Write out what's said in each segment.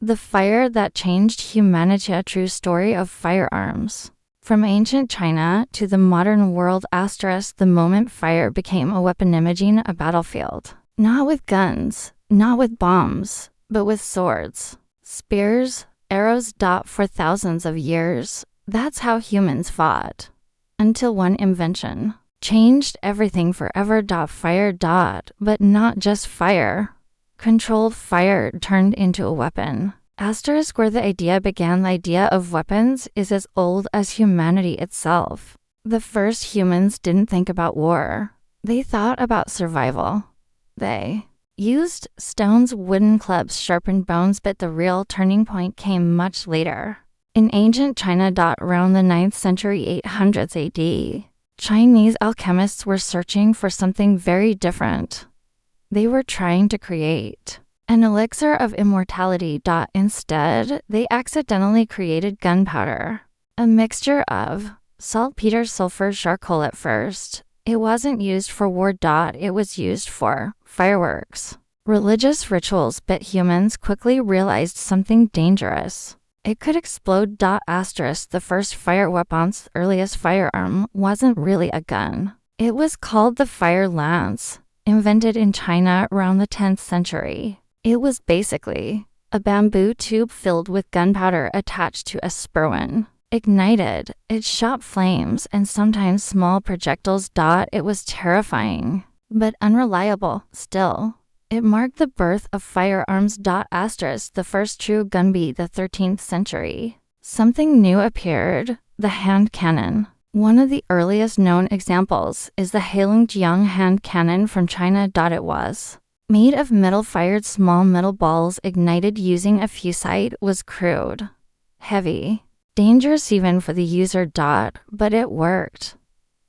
The fire that changed humanity, a true story of firearms. From ancient China to the modern world, the moment fire became a weapon imaging a battlefield. Not with guns, not with bombs, but with swords, spears, arrows. For thousands of years, that's how humans fought. Until one invention changed everything forever. Fire. But not just fire. Controlled fire turned into a weapon. Where the idea began. The idea of weapons is as old as humanity itself. The first humans didn't think about war. They thought about survival. They used stones, wooden clubs, sharpened bones, but the real turning point came much later. In ancient China. Around the 9th century 800s AD, Chinese alchemists were searching for something very different. They were trying to create an elixir of immortality. Instead, they accidentally created gunpowder, a mixture of saltpeter, sulfur, charcoal. At first, it wasn't used for war. It was used for fireworks, religious rituals, but humans quickly realized something dangerous. It could explode. The first fire weapon's earliest firearm wasn't really a gun. It was called the fire lance, invented in China around the 10th century. It was basically a bamboo tube filled with gunpowder attached to a spurwin. Ignited, it shot flames and sometimes small projectiles. It was terrifying, but unreliable still. It marked the birth of firearms. The first true gun. The 13th century. Something new appeared, the hand cannon. One of the earliest known examples is the Heilongjiang hand cannon from China. It was made of metal, fired small metal balls ignited using a fusite, was crude, heavy, dangerous even for the user. But it worked.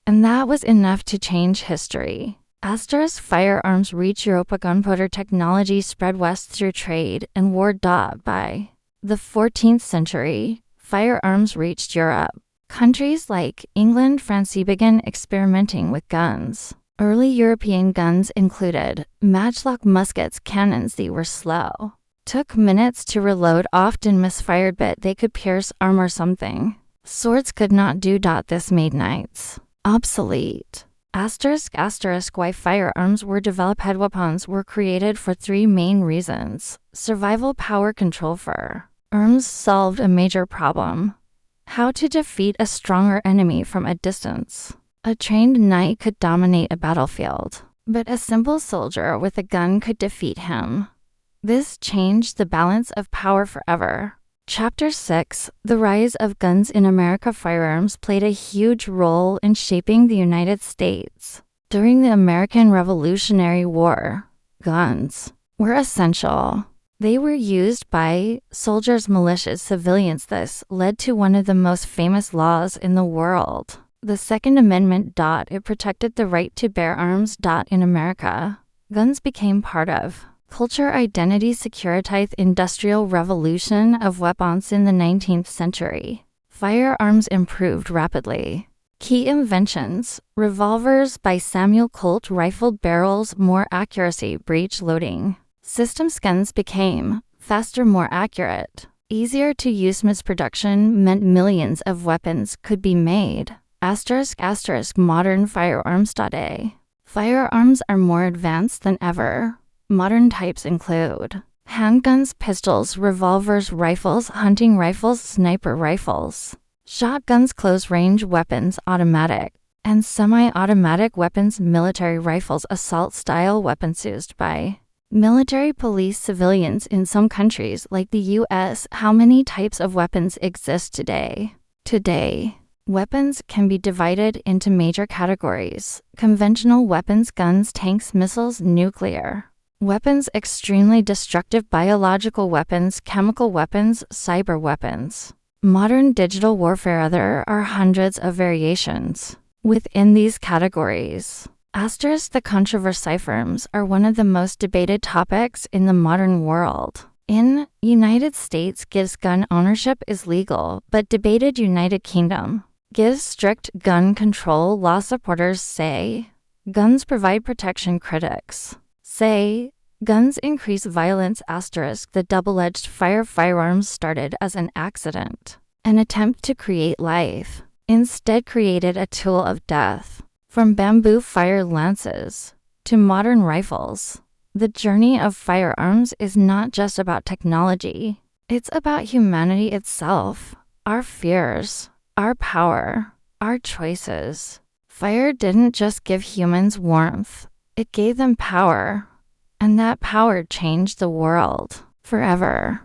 And that was enough to change history. Firearms reached Europe. Gunpowder technology spread west through trade and war. By the 14th century, firearms reached Europe. Countries like England, France began experimenting with guns. Early European guns included matchlock muskets, cannons. They were slow, took minutes to reload, often misfired, but they could pierce armor. Something swords could not do. This made knights obsolete. Why firearms were developed. Head weapons were created for three main reasons. Survival, power, control. Firearms solved a major problem: how to defeat a stronger enemy from a distance. A trained knight could dominate a battlefield, but a simple soldier with a gun could defeat him. This changed the balance of power forever. Chapter 6: The Rise of Guns in America. Firearms played a huge role in shaping the United States. During the American Revolutionary War, guns were essential. They were used by soldiers, militias, civilians. This led to one of the most famous laws in the world, the Second Amendment. It protected the right to bear arms. In America, guns became part of culture, identity, security. Industrial revolution of weapons in the 19th century. Firearms improved rapidly. Key inventions: revolvers by Samuel Colt, rifled barrels, more accuracy, breech loading systems. Guns became faster, more accurate, easier to use. Mass production meant millions of weapons could be made. Modern firearms. Firearms are more advanced than ever. Modern types include handguns, pistols, revolvers, rifles, hunting rifles, sniper rifles, shotguns, close-range weapons, automatic and semi-automatic weapons, military rifles, assault-style weapons used by military, police, civilians in some countries like the U.S. How many types of weapons exist today? Today, weapons can be divided into major categories: conventional weapons, guns, tanks, missiles, nuclear weapons, extremely destructive biological weapons, chemical weapons, cyber weapons, modern digital warfare. There are hundreds of variations within these categories. The controversy. Firearms are one of the most debated topics in the modern world. In United States, gives gun ownership is legal, but debated. United Kingdom gives strict gun control law. Supporters say guns provide protection. Critics say Guns increase violence. The double-edged firearms started as an accident, an attempt to create life, instead created a tool of death. From bamboo fire lances to modern rifles, the journey of firearms is not just about technology. It's about humanity itself, our fears, our power, our choices. Fire didn't just give humans warmth, it gave them power. And that power changed the world forever.